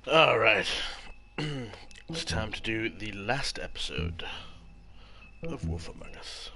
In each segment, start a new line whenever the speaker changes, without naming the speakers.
Alright. It's time to do the last episode of Wolf Among Us.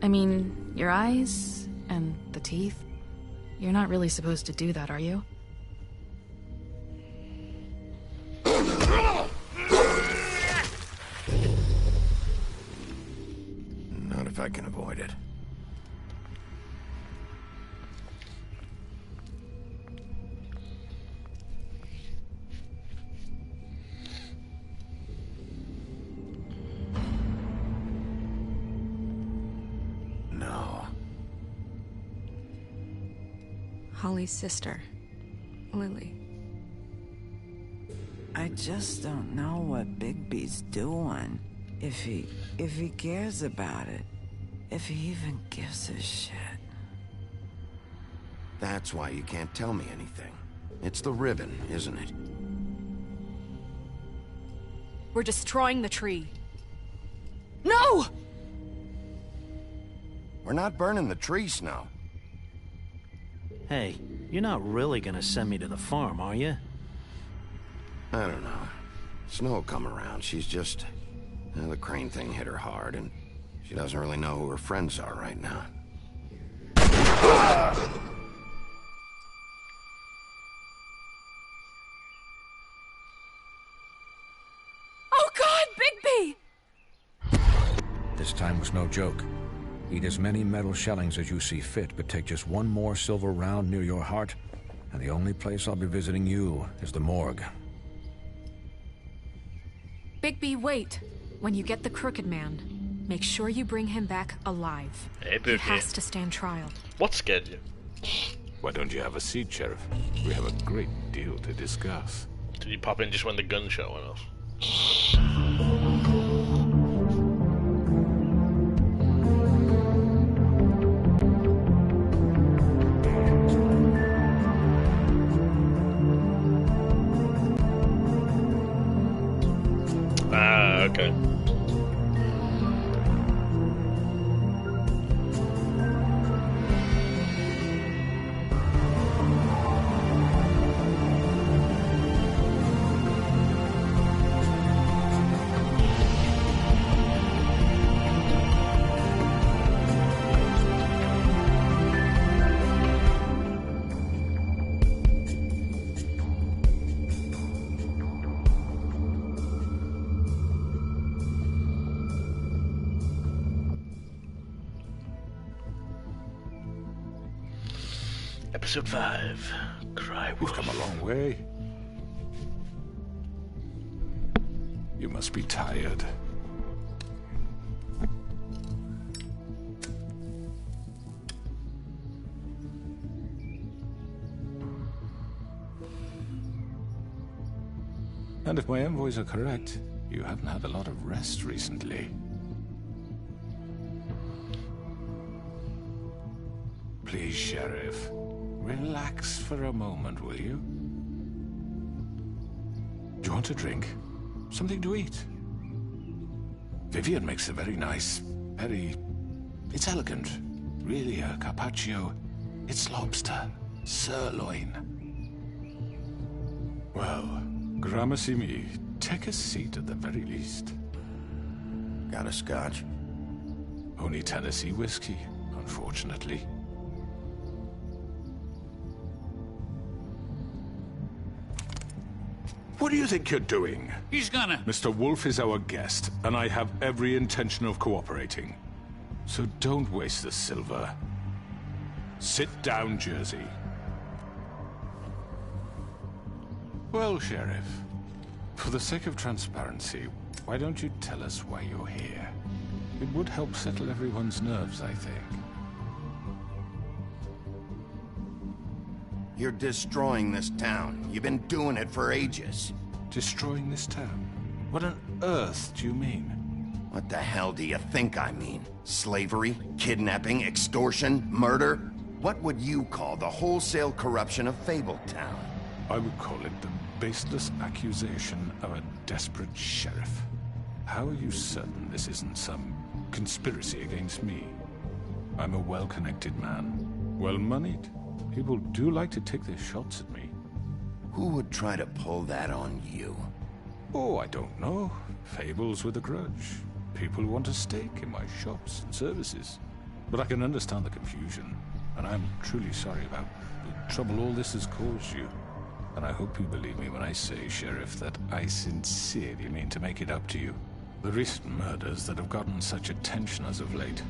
I mean, your eyes and the teeth. You're not really supposed to do that, are you?
Not if I can avoid it. No.
Holly's sister, Lily.
I just don't know what Bigby's doing. If he cares about it. If he even gives a shit.
That's why you can't tell me anything. It's the ribbon, isn't it?
We're destroying the tree. No!
We're not burning the tree, Snow.
Hey, you're not really gonna send me to the farm, are you?
I don't know. Snow will come around. She's just... the crane thing hit her hard, and she doesn't really know who her friends are right now.
Oh God, Bigby!
This time was no joke. Eat as many metal shellings as you see fit, but take just one more silver round near your heart, and the only place I'll be visiting you is the morgue.
Bigby, wait. When you get the Crooked Man, make sure you bring him back alive.
Hey,
He
Bookie.
has to stand trial.
What scared you?
Why don't you have a seat, Sheriff? We have a great deal to discuss.
Did you pop in just when the gunshot went off? Ah, okay. Episode 5. Cry
We've
Wolf.
come a long way. You must be tired. And if my envoys are correct, you haven't had a lot of rest recently. Please, Sheriff, relax for a moment, will you? Do you want a drink? Something to eat? Vivian makes a very nice, it's elegant. Really a carpaccio. It's lobster, sirloin. Well, gramercy me. Take a seat at the very least.
Got a scotch?
Only Tennessee whiskey, unfortunately. What do you think you're doing?
He's gonna...
Mr. Wolf is our guest, and I have every intention of cooperating. So don't waste the silver. Sit down, Jersey. Well, Sheriff, for the sake of transparency, why don't you tell us why you're here? It would help settle everyone's nerves, I think.
You're destroying this town. You've been doing it for ages.
Destroying this town? What on earth do you mean?
What the hell do you think I mean? Slavery, kidnapping, extortion, murder? What would you call the wholesale corruption of Fabletown?
I would call it the baseless accusation of a desperate sheriff. How are you certain this isn't some conspiracy against me? I'm a well-connected man, well-moneyed. People do like to take their shots at me.
Who would try to pull that on you?
Oh, I don't know. Fables with a grudge. People who want a stake in my shops and services. But I can understand the confusion, and I'm truly sorry about the trouble all this has caused you. And I hope you believe me when I say, Sheriff, that I sincerely mean to make it up to you. The recent murders that have gotten such attention as of late,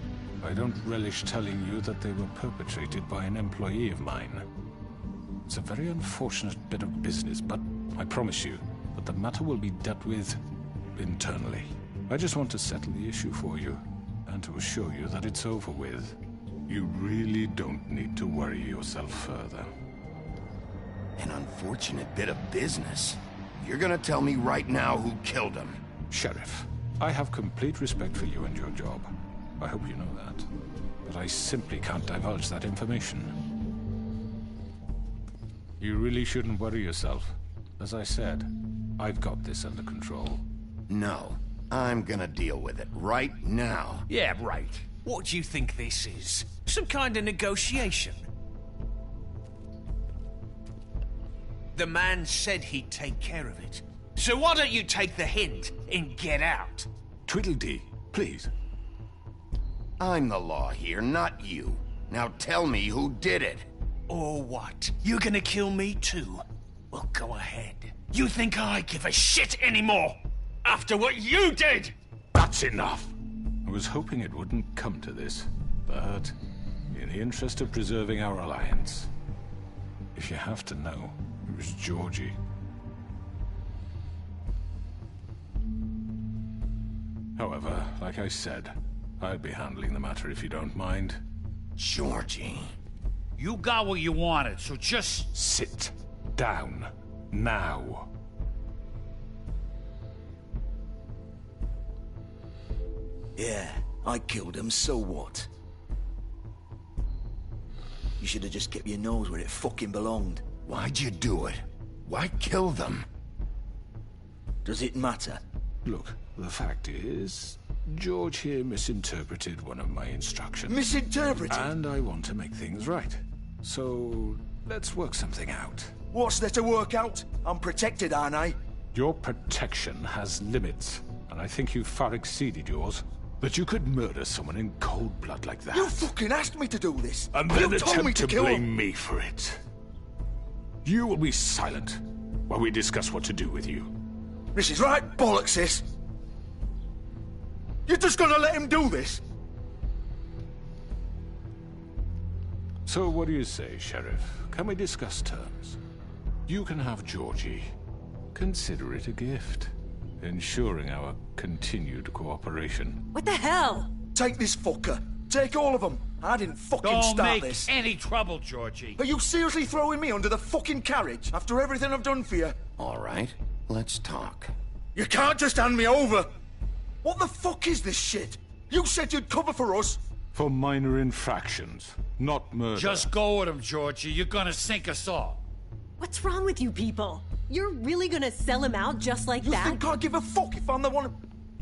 I don't relish telling you that they were perpetrated by an employee of mine. It's a very unfortunate bit of business, but I promise you that the matter will be dealt with internally. I just want to settle the issue for you, and to assure you that it's over with. You really don't need to worry yourself further.
An unfortunate bit of business. You're gonna tell me right now who killed him.
Sheriff, I have complete respect for you and your job. I hope you know that. But I simply can't divulge that information. You really shouldn't worry yourself. As I said, I've got this under control.
No, I'm gonna deal with it right now.
Yeah, right. What do you think this is? Some kind of negotiation? The man said he'd take care of it. So why don't you take the hint and get out?
Tweedledee, please.
I'm the law here, not you. Now tell me who did it.
Or what? You're gonna kill me too? Well, go ahead. You think I give a shit anymore? After what you did?
That's enough! I was hoping it wouldn't come to this, but in the interest of preserving our alliance, if you have to know, it was Georgie. However, like I said, I'll be handling the matter if you don't mind.
Georgie.
You got what you wanted, so just...
Sit down. Now.
Yeah, I killed him, so what? You should have just kept your nose where it fucking belonged.
Why'd you do it? Why kill them?
Does it matter?
Look, the fact is, George here misinterpreted one of my instructions.
Misinterpreted?
And I want to make things right. So, let's work something out.
What's there to work out? I'm protected, aren't I?
Your protection has limits, and I think you've far exceeded yours. That you could murder someone in cold blood like that.
You fucking asked me to do this!
And then
you told me
attempt
to
to
kill
blame
him.
me for it. You will be silent while we discuss what to do with you.
This is right bollocks, sis. You're just gonna let him do this?
So what do you say, Sheriff? Can we discuss terms? You can have Georgie. Consider it a gift, ensuring our continued cooperation.
What the hell?
Take this fucker. Take all of them. I didn't fucking
Don't
start
make
this.
any trouble, Georgie.
Are you seriously throwing me under the fucking carriage after everything I've done for you?
All right, let's talk.
You can't just hand me over. What the fuck is this shit? You said you'd cover for us.
For minor infractions, not murder.
Just go with him, Georgie. You're gonna sink us all.
What's wrong with you people? You're really gonna sell him out just like
You
that?
think I give a fuck if I'm the one?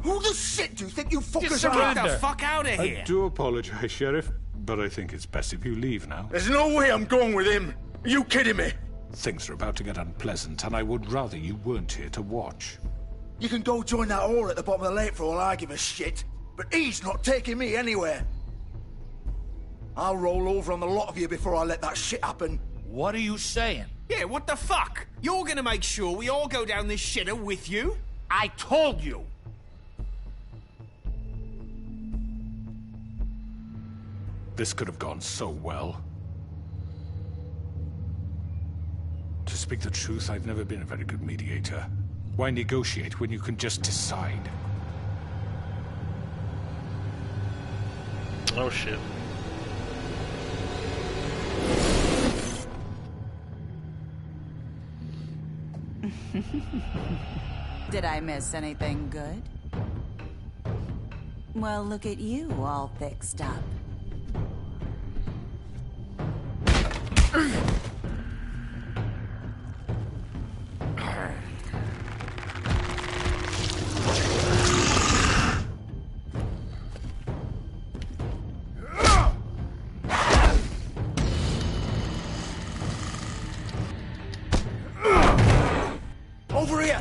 Who the shit do you think you fuckers are?
Get the fuck out of here.
I do apologize, Sheriff, but I think it's best if you leave now.
There's no way I'm going with him. Are you kidding me?
Things are about to get unpleasant, and I would rather you weren't here to watch.
You can go join that whore at the bottom of the lake for all I give a shit. But he's not taking me anywhere. I'll roll over on the lot of you before I let that shit happen.
What are you saying?
Yeah, what the fuck? You're gonna make sure we all go down this shitter with you?
I told you.
This could have gone so well. To speak the truth, I've never been a very good mediator. Why negotiate when you can just decide?
Oh shit.
Did I miss anything good? Well, look at you, all fixed up.
Over here!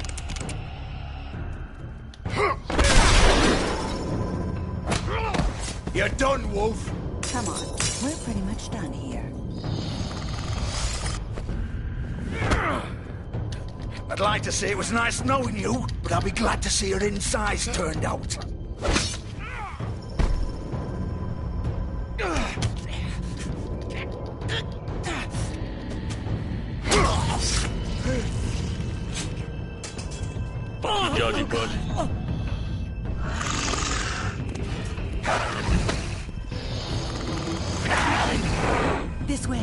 You're done, Wolf.
Come on, we're pretty much done here.
I'd like to say it was nice knowing you, but I'll be glad to see your insides turned out.
Judgy budgy.
This way.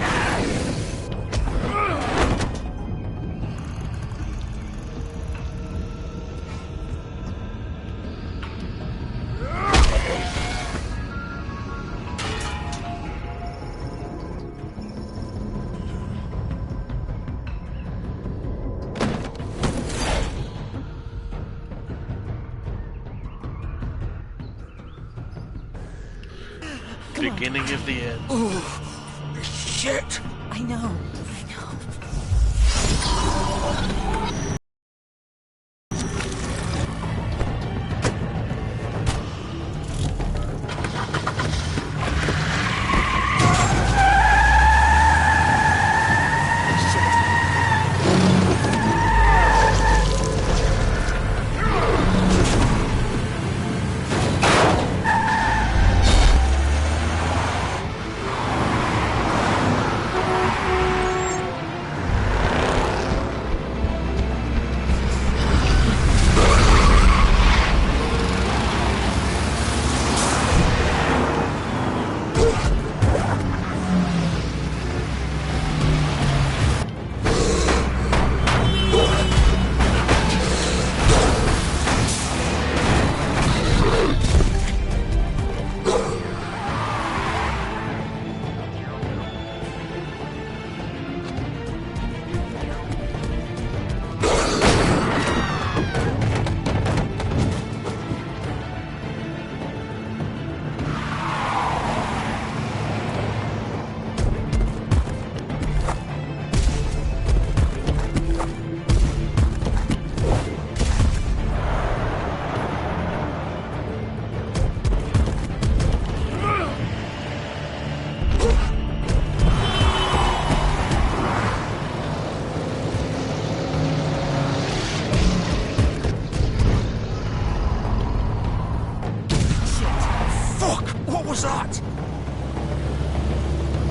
Beginning of the end.
Oh, shit!
I know.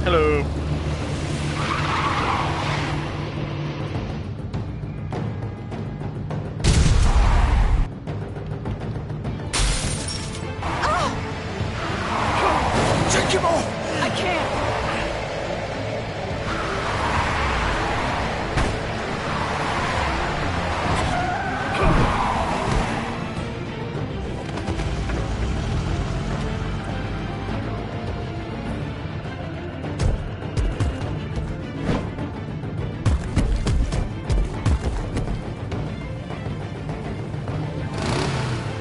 Hello.
Take him off!
I can't!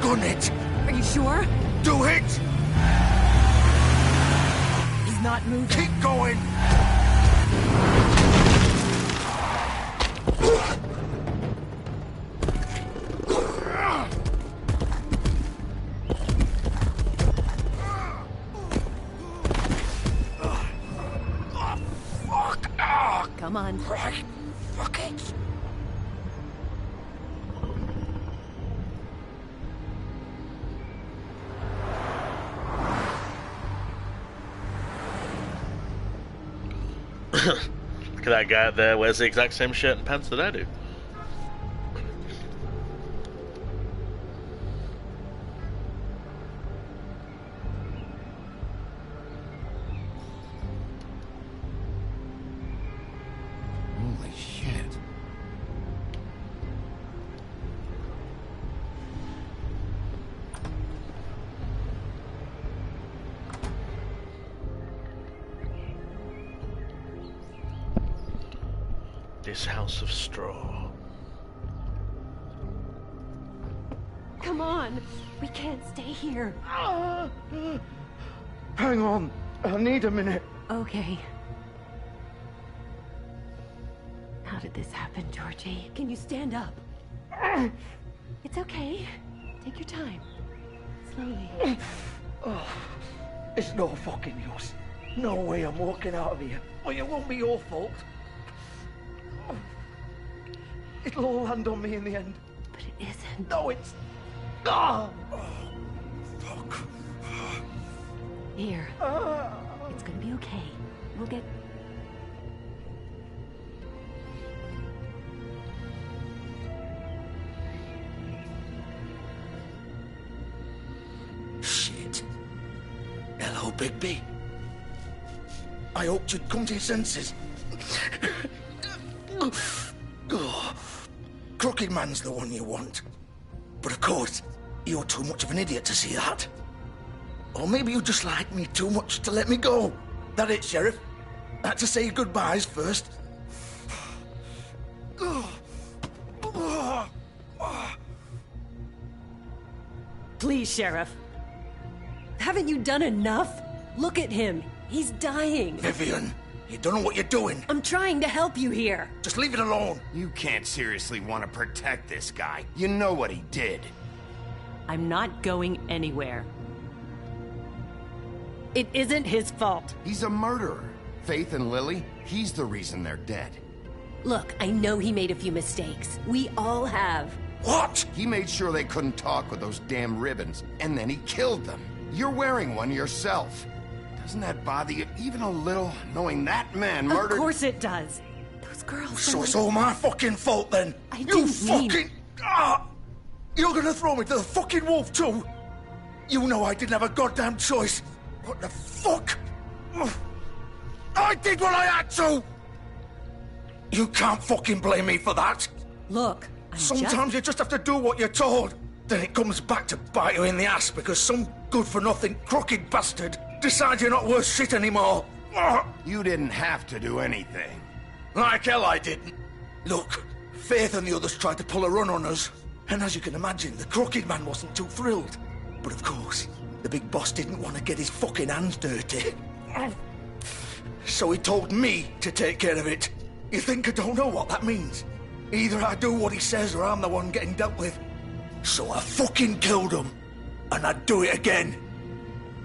Gun it!
Are you sure?
Do it!
He's not moving.
Keep going!
Come on.
Right. Fuck it.
Look at that guy there, wears the exact same shirt and pants that I do. this house of straw.
Come on. We can't stay here.
Hang on. I need a minute.
Okay. How did this happen, Georgie? Can you stand up? It's okay. Take your time. Slowly.
Oh, it's no fucking use. No way I'm walking out of here. Well, it won't be your fault. It'll all land on me in the end.
But it isn't.
No, it's... Oh, fuck.
Here. It's gonna be okay. We'll get...
Shit. Hello, Bigby. I hoped you'd come to your senses. Oh, Crooked Man's the one you want. But of course, you're too much of an idiot to see that. Or maybe you just like me too much to let me go. That it, Sheriff? I had to say goodbyes first.
Please, Sheriff. Haven't you done enough? Look at him. He's dying.
Vivian, you don't know what you're doing.
I'm trying to help you here.
Just leave it alone.
You can't seriously want to protect this guy. You know what he did.
I'm not going anywhere. It isn't his fault.
He's a murderer. Faith and Lily, he's the reason they're dead.
Look, I know he made a few mistakes. We all have.
What? He made sure they couldn't talk with those damn ribbons, and then he killed them. You're wearing one yourself. Doesn't that bother you even a little, knowing that man murdered...
Of course it does. Those girls...
So it's all my fucking fault then?
I didn't mean...
You're gonna throw me to the fucking wolf too? You know I didn't have a goddamn choice. What the fuck? I did what I had to! You can't fucking blame me for that.
Look,
Sometimes you just have to do what you're told. Then it comes back to bite you in the ass because some good-for-nothing crooked bastard decides you're not worth shit anymore.
You didn't have to do anything.
Like hell I didn't. Look, Faith and the others tried to pull a run on us. And as you can imagine, the Crooked Man wasn't too thrilled. But of course, the big boss didn't want to get his fucking hands dirty. So he told me to take care of it. You think I don't know what that means? Either I do what he says or I'm the one getting dealt with. So I fucking killed him. And I'd do it again.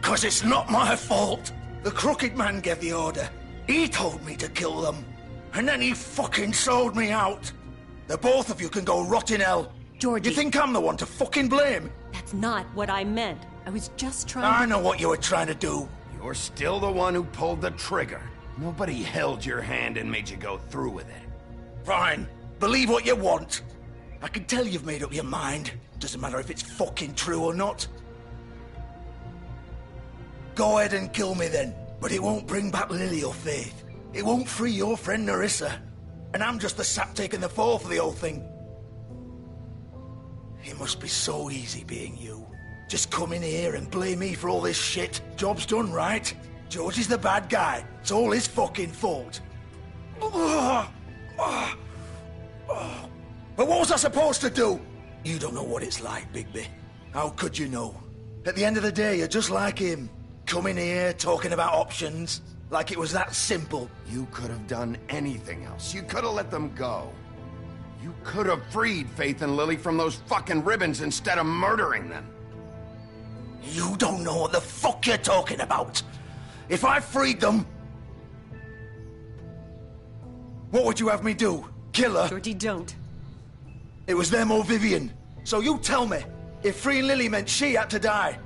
'Cause it's not my fault. The Crooked Man gave the order. He told me to kill them. And then he fucking sold me out. The both of you can go rot in hell.
Georgie.
You think I'm the one to fucking blame?
That's not what I meant. I was just trying
I
to...
know what you were trying to do.
You're still the one who pulled the trigger. Nobody held your hand and made you go through with it.
Fine. Believe what you want. I can tell you've made up your mind. Doesn't matter if it's fucking true or not. Go ahead and kill me then. But it won't bring back Lily or Faith. It won't free your friend Nerissa. And I'm just the sap taking the fall for the whole thing. It must be so easy being you. Just come in here and blame me for all this shit. Job's done, right? George is the bad guy. It's all his fucking fault. But what was I supposed to do? You don't know what it's like, Bigby. How could you know? At the end of the day, you're just like him. Coming here, talking about options. Like it was that simple.
You could have done anything else. You could have let them go. You could have freed Faith and Lily from those fucking ribbons instead of murdering them.
You don't know what the fuck you're talking about. If I freed them... What would you have me do? Kill her?
Georgie, don't.
It was them or Vivian. So you tell me, if freeing Lily meant she had to die...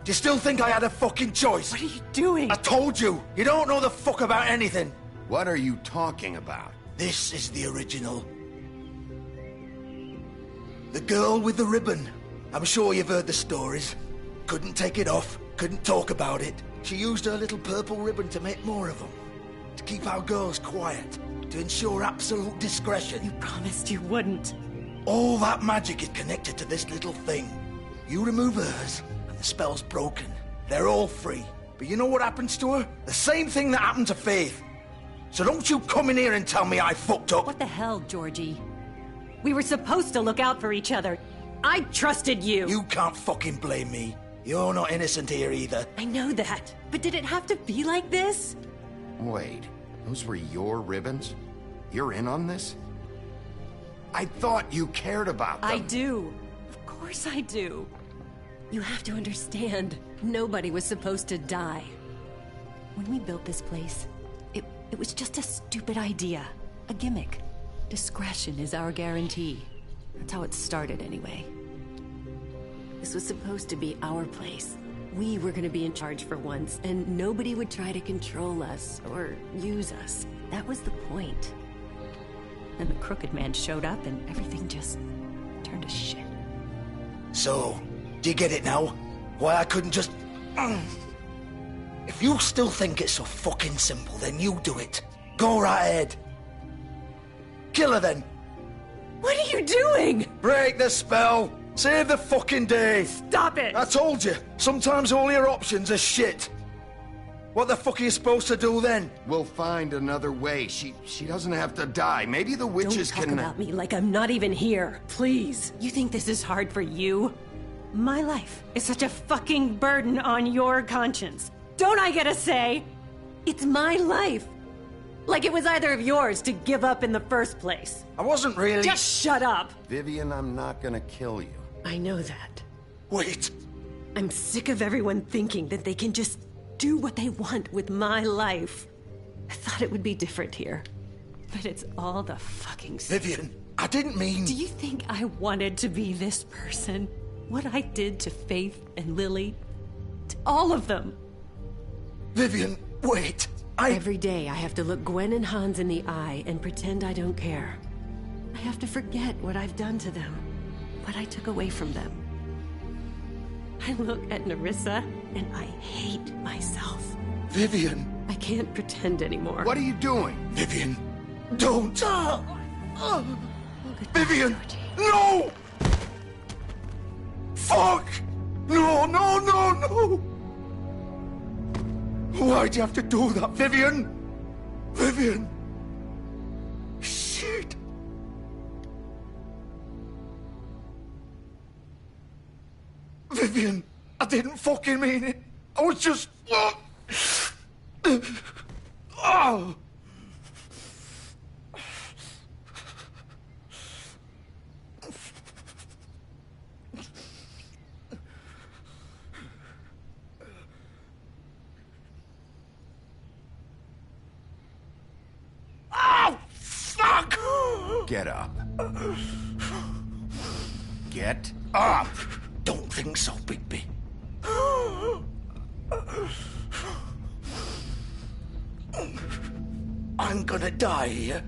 Do you still think I had a fucking choice?
What are you doing?
I told you. You don't know the fuck about anything.
What are you talking about?
This is the original. The girl with the ribbon. I'm sure you've heard the stories. Couldn't take it off. Couldn't talk about it. She used her little purple ribbon to make more of them. To keep our girls quiet. To ensure absolute discretion.
You promised you wouldn't.
All that magic is connected to this little thing. You remove hers, and the spell's broken. They're all free. But you know what happens to her? The same thing that happened to Faith. So don't you come in here and tell me I fucked up.
What the hell, Georgie? We were supposed to look out for each other. I trusted you.
You can't fucking blame me. You're not innocent here either.
I know that. But did it have to be like this?
Wait, those were your ribbons? You're in on this? I thought you cared about them.
I do. Of course I do. You have to understand, nobody was supposed to die. When we built this place, it was just a stupid idea. A gimmick. Discretion is our guarantee. That's how it started anyway. This was supposed to be our place. We were gonna be in charge for once, and nobody would try to control us or use us. That was the point. Then the Crooked Man showed up and everything just turned to shit.
So, do you get it now? Why I couldn't just... If you still think it's so fucking simple, then you do it. Go right ahead. Kill her then.
What are you doing?
Break the spell. Save the fucking day.
Stop it.
I told you. Sometimes all your options are shit. What the fuck are you supposed to do then?
We'll find another way. She doesn't have to die. Maybe the witches
Don't talk
can...
about me like I'm not even here. Please. You think this is hard for you? My life is such a fucking burden on your conscience. Don't I get a say? It's my life. Like it was either of yours to give up in the first place.
I wasn't really...
Just shut up.
Vivian, I'm not gonna kill you.
I know that.
Wait.
I'm sick of everyone thinking that they can just do what they want with my life. I thought it would be different here. But it's all the fucking same.
Vivian, I didn't mean...
Do you think I wanted to be this person? What I did to Faith and Lily? To all of them?
Vivian, wait.
Every day I have to look Gwen and Hans in the eye and pretend I don't care. I have to forget what I've done to them. What I took away from them. I look at Nerissa and I hate myself.
Vivian.
I can't pretend anymore.
What are you doing?
Vivian, don't. Vivian, no! Fuck! No, no, no, no! Why'd you have to do that, Vivian? Vivian! Shit! Vivian, I didn't fucking mean it. I was just... Oh! Oh, fuck!
Get up. Get up!
Don't think so, Bigby. I'm gonna die here.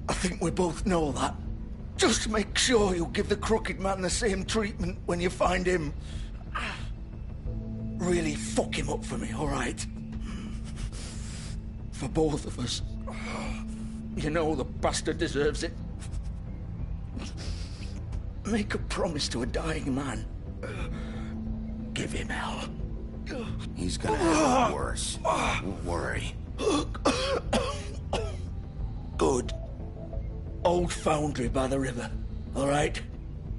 I think we both know that. Just make sure you give the Crooked Man the same treatment when you find him. Really fuck him up for me, all right? For both of us. You know the bastard deserves it. Make a promise to a dying man. Give him hell.
He's gonna have it worse. Don't worry.
Good. Old foundry by the river, all right?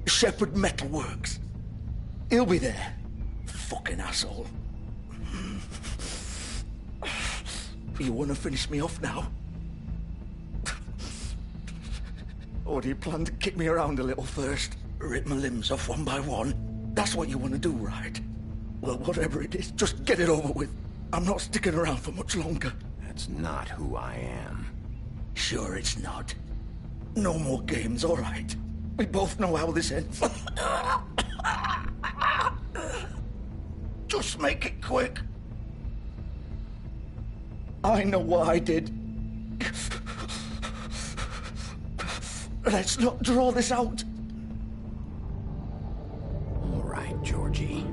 Shepherd Metalworks. He'll be there. Fucking asshole. You want to finish me off now? Or do you plan to kick me around a little first? Rip my limbs off one by one? That's what you want to do, right? Well, whatever it is, just get it over with. I'm not sticking around for much longer.
That's not who I am.
Sure it's not. No more games, all right? We both know how this ends. Just make it quick. I know what I did. Let's not draw this out.
All right, Georgie.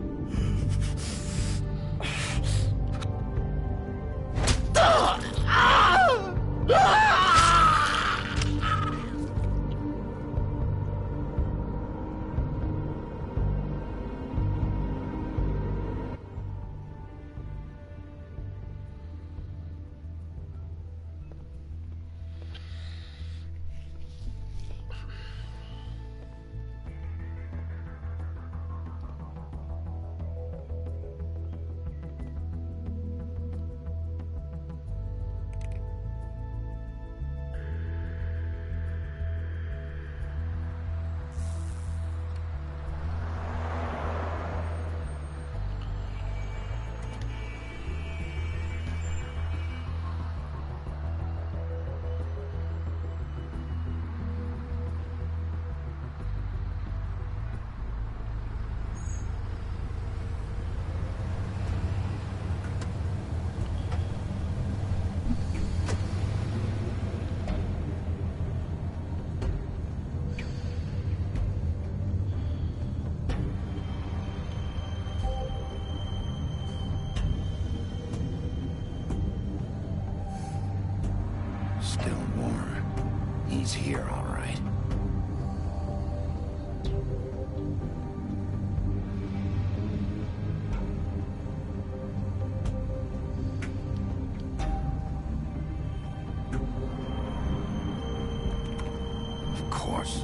close.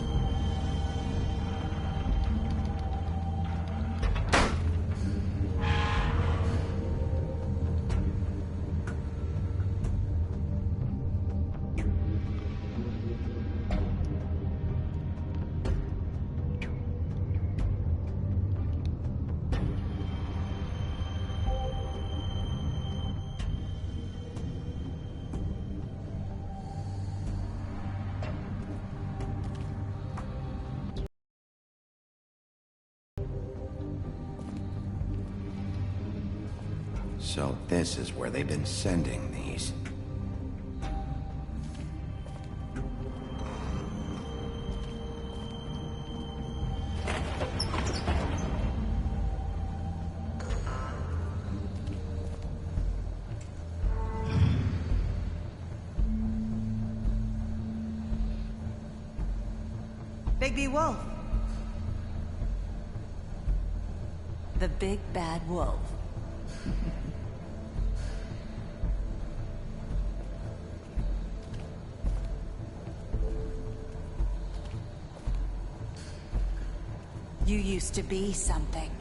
So this is where they've been sending these.
Bigby Wolf. The big bad wolf. You used to be something.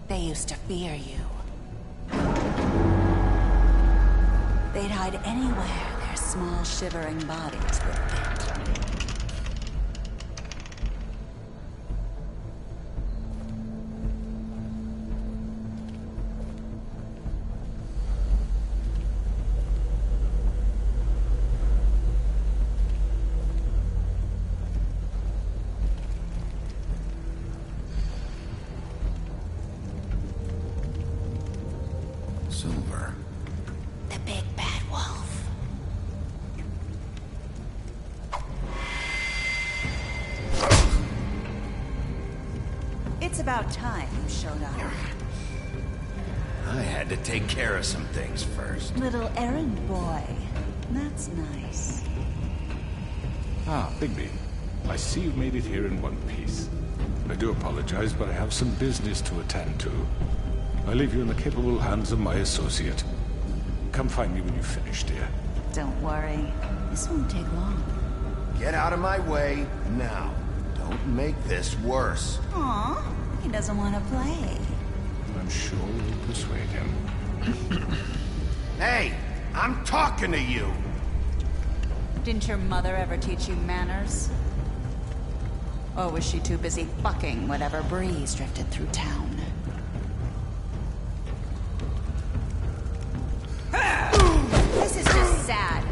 They used to fear you. They'd hide anywhere their small, shivering bodies would fit.
Silver.
The big bad wolf. It's about time you showed up.
I had to take care of some things first.
Little errand boy. That's nice.
Ah, Bigby. I see you've made it here in one piece. I do apologize, but I have some business to attend to. I leave you in the capable hands of my associate. Come find me when you've finished, dear.
Don't worry. This won't take long.
Get out of my way now. Don't make this worse.
Aw, he doesn't want to play.
I'm sure you'll persuade him.
Hey, I'm talking to you.
Didn't your mother ever teach you manners? Or was she too busy fucking whatever breeze drifted through town? This is just sad.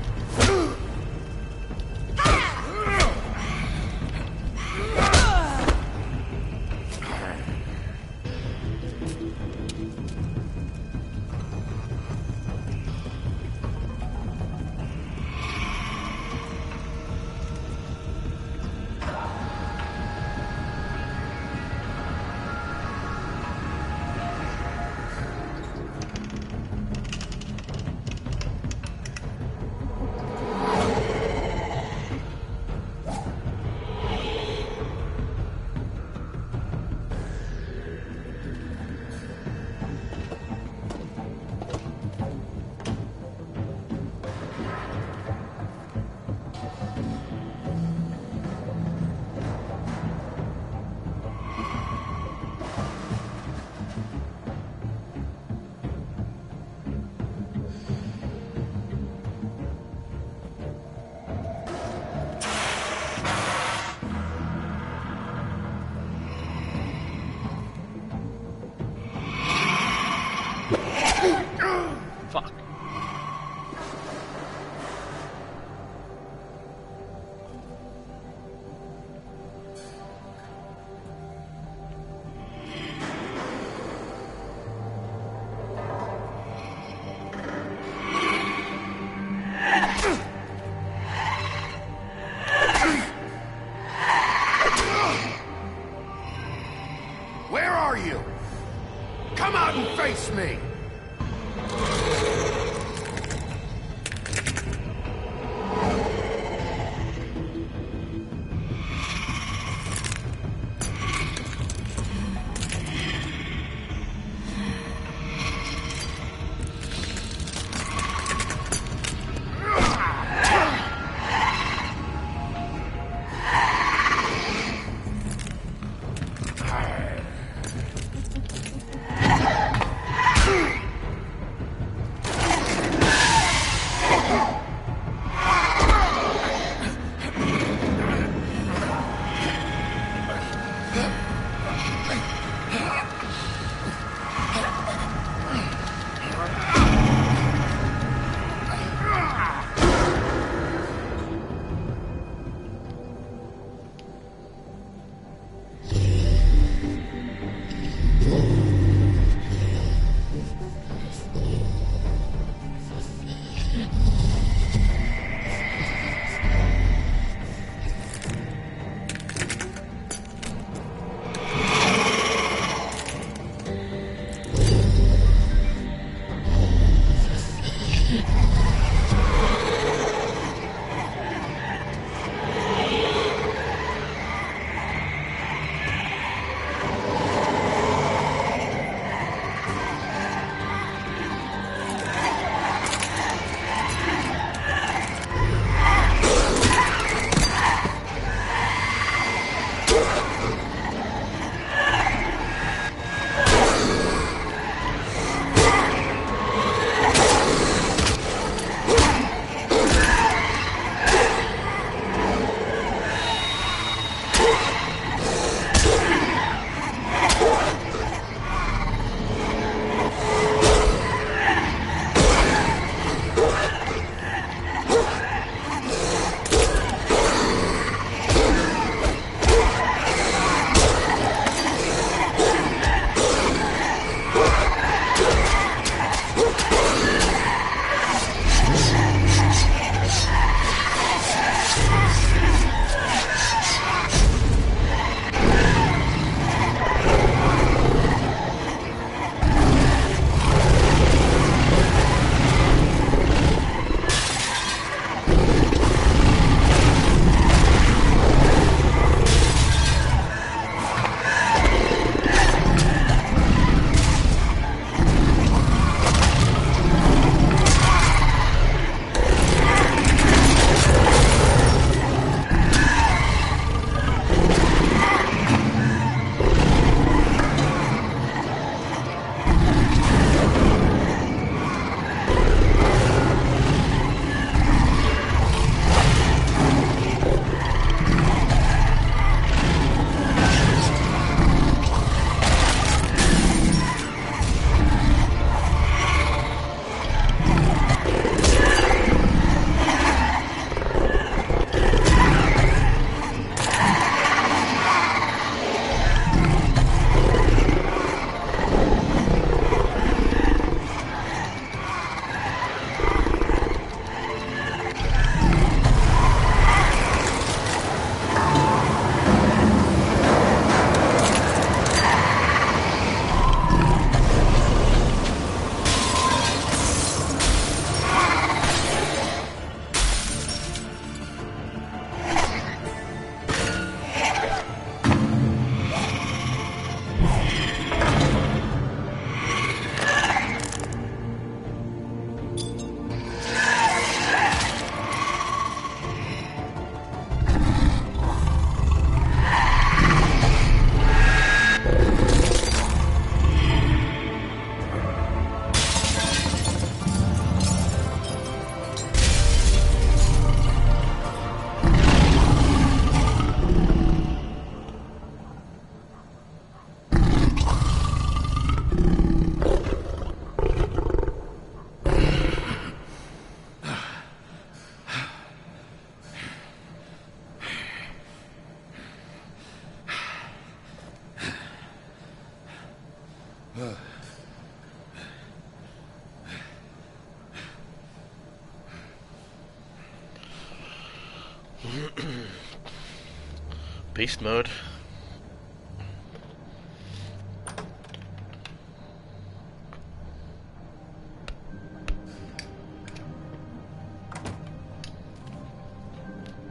Beast mode.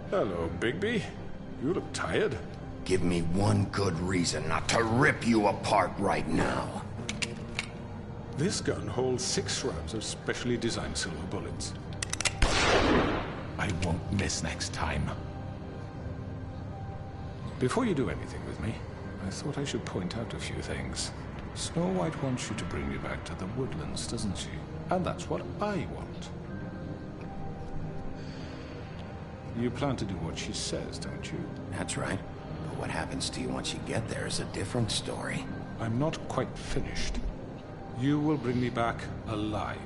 Hello, Bigby. You look tired.
Give me one good reason not to rip you apart right now.
This gun holds 6 rounds of specially designed silver bullets. I won't miss next time. Before you do anything with me, I thought I should point out a few things. Snow White wants you to bring me back to the woodlands, doesn't she? And that's what I want. You plan to do what she says, don't you?
That's right. But what happens to you once you get there is a different story.
I'm not quite finished. You will bring me back alive.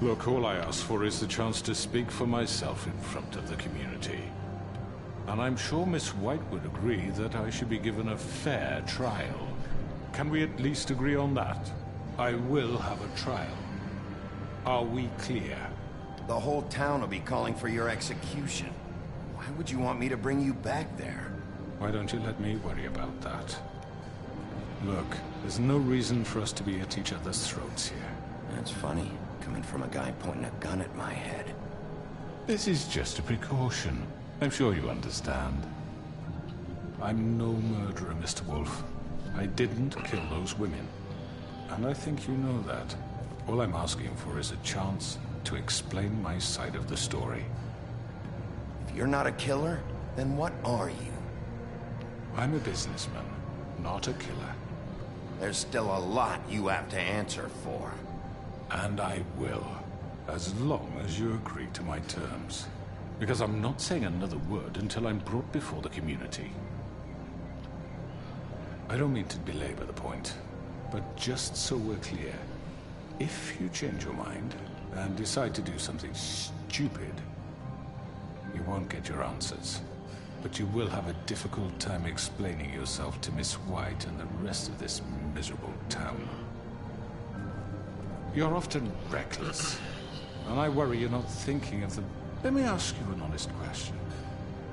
Look, all I ask for is the chance to speak for myself in front of the community. And I'm sure Miss White would agree that I should be given a fair trial. Can we at least agree on that? I will have a trial. Are we clear?
The whole town will be calling for your execution. Why would you want me to bring you back there?
Why don't you let me worry about that? Look, there's no reason for us to be at each other's throats here.
That's funny, coming from a guy pointing a gun at my head.
This is just a precaution. I'm sure you understand. I'm no murderer, Mr. Wolf. I didn't kill those women. And I think you know that. All I'm asking for is a chance to explain my side of the story.
If you're not a killer, then what are you?
I'm a businessman, not a killer.
There's still a lot you have to answer for.
And I will, as long as you agree to my terms. Because I'm not saying another word until I'm brought before the community. I don't mean to belabor the point, but just so we're clear, if you change your mind and decide to do something stupid, you won't get your answers. But you will have a difficult time explaining yourself to Miss White and the rest of this miserable town. You're often reckless, and I worry you're not thinking of the... Let me ask you an honest question.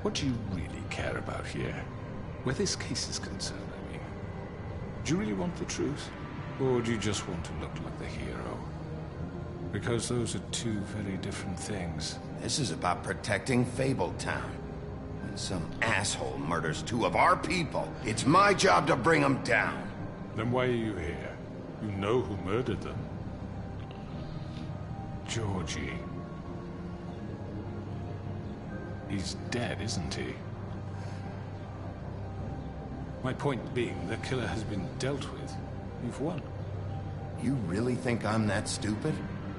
What do you really care about here? Where this case is concerned, I mean. Do you really want the truth? Or do you just want to look like the hero? Because those are two very different things.
This is about protecting Fabletown. When some asshole murders 2 of our people, it's my job to bring them down.
Then why are you here? You know who murdered them. Georgie. He's dead, isn't he? My point being, the killer has been dealt with. You've won.
You really think I'm that stupid?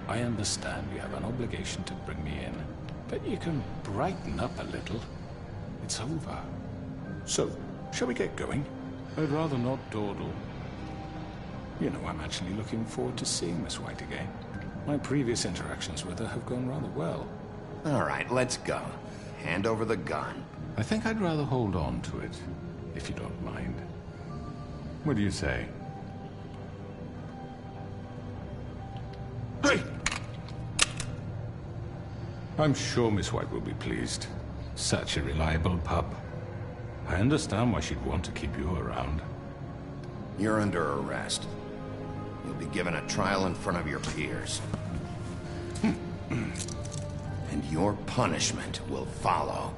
I understand you have an obligation to bring me in, but you can brighten up a little. It's over. So, shall we get going? I'd rather not dawdle. You know, I'm actually looking forward to seeing Miss White again. My previous interactions with her have gone rather well.
All right, let's go. Hand over the gun.
I think I'd rather hold on to it, if you don't mind. What do you say? Hey! I'm sure Miss White will be pleased. Such a reliable pup. I understand why she'd want to keep you around.
You're under arrest. You'll be given a trial in front of your peers. And your punishment will follow.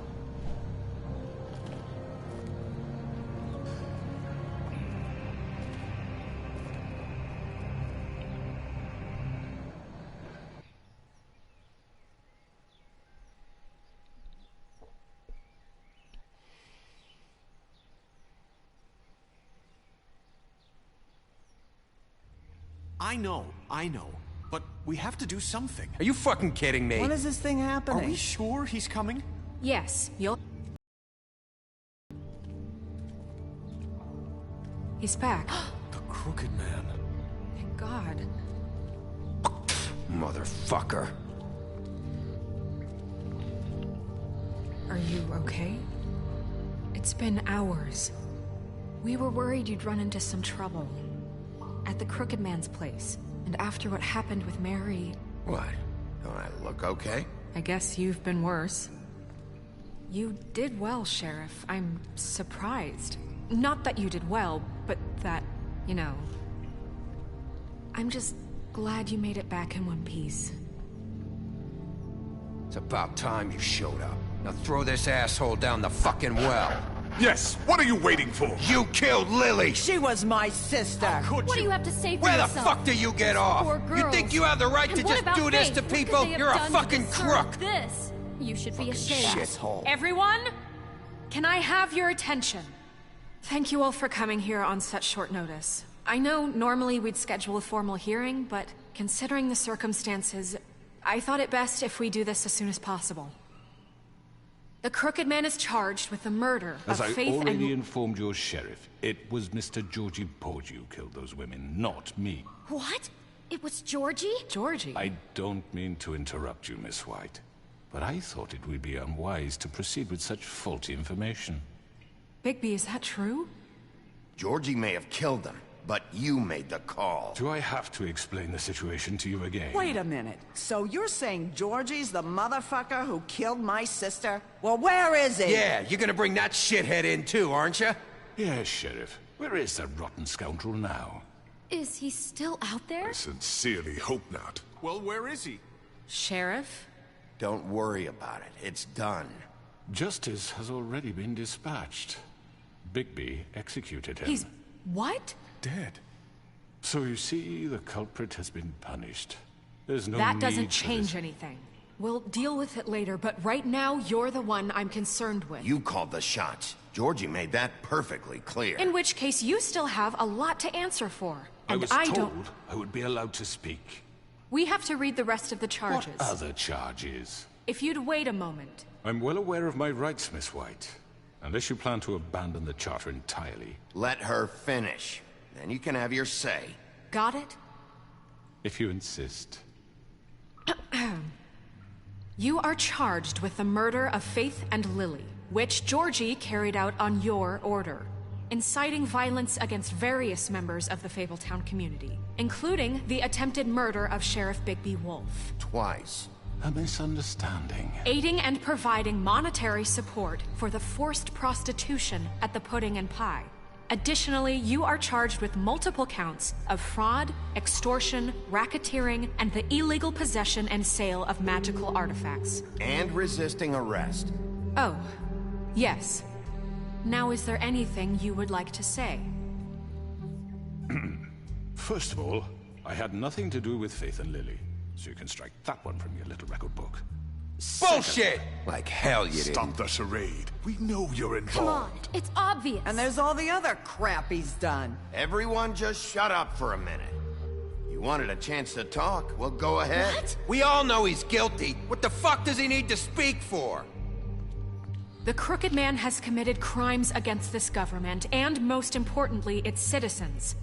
I know. But we have to do something.
Are you fucking kidding me?
When is this thing happening?
Are we sure he's coming?
Yes, you'll... He's back.
The Crooked Man.
Thank God.
Motherfucker.
Are you okay? It's been hours. We were worried you'd run into some trouble. At the Crooked Man's place. And after what happened with Mary...
What? Don't I look okay?
I guess you've been worse. You did well, Sheriff. I'm surprised. Not that you did well, but that, you know... I'm just glad you made it back in one piece.
It's about time you showed up. Now throw this asshole down the fucking well.
Yes, what are you waiting for?
You killed Lily!
She was my sister.
What do you have to say for
Where
yourself?
the fuck do you get off?
Poor
You
girls.
think you have the right
And
to
what
just
about
do this
Faith?
to
What could
people?
they have
You're a
done to
fucking
deserve
crook!
This. You should be ashamed.
Shithole.
Everyone, can I have your attention? Thank you all for coming here on such short notice. I know normally we'd schedule a formal hearing, but considering the circumstances, I thought it best if we do this as soon as possible. The Crooked Man is charged with the murder
As
of
I
Faith
already
and...
informed your sheriff, it was Mr. Georgie Porgy who killed those women, not me.
What? It was Georgie?
Georgie?
I don't mean to interrupt you, Miss White, but I thought it would be unwise to proceed with such faulty information.
Bigby, is that true?
Georgie may have killed them, but you made the call.
Do I have to explain the situation to you again?
Wait a minute. So you're saying Georgie's the motherfucker who killed my sister? Well, where is he?
Yeah, you're gonna bring that shithead in too, aren't you?
Yes, Sheriff. Where is that rotten scoundrel now?
Is he still out there?
I sincerely hope not.
Well, where is he?
Sheriff?
Don't worry about it. It's done.
Justice has already been dispatched. Bigby executed him.
He's... what?
Dead. So you see, the culprit has been punished. There's no
That
need
doesn't
for
change
this.
anything. We'll deal with it later, but right now, you're the one I'm concerned with.
You called the shots. Georgie made that perfectly clear.
In which case, you still have a lot to answer for.
I
And
was
I
told
don't...
I would be allowed to speak.
We have to read the rest of the charges.
What other charges?
If you'd wait a moment.
I'm well aware of my rights, Miss White. Unless you plan to abandon the charter entirely.
Let her finish. Then you can have your say.
Got it?
If you insist.
You are charged with the murder of Faith and Lily, which Georgie carried out on your order, inciting violence against various members of the Fabletown community, including the attempted murder of Sheriff Bigby Wolf.
Twice.
A misunderstanding.
Aiding and providing monetary support for the forced prostitution at the Pudding and Pie. Additionally, you are charged with multiple counts of fraud, extortion, racketeering, and the illegal possession and sale of magical artifacts.
And resisting arrest.
Oh, yes. Now, is there anything you would like to say?
First of all, I had nothing to do with Faith and Lily, so you can strike that one from your little record book.
Bullshit! Like hell you didn't.
Stop the charade. We know you're involved.
Come on, it's obvious.
And there's all the other crap he's done.
Everyone just shut up for a minute. You wanted a chance to talk? Well, go ahead.
What?
We all know he's guilty. What the fuck does he need to speak for?
The Crooked Man has committed crimes against this government, and most importantly, its citizens.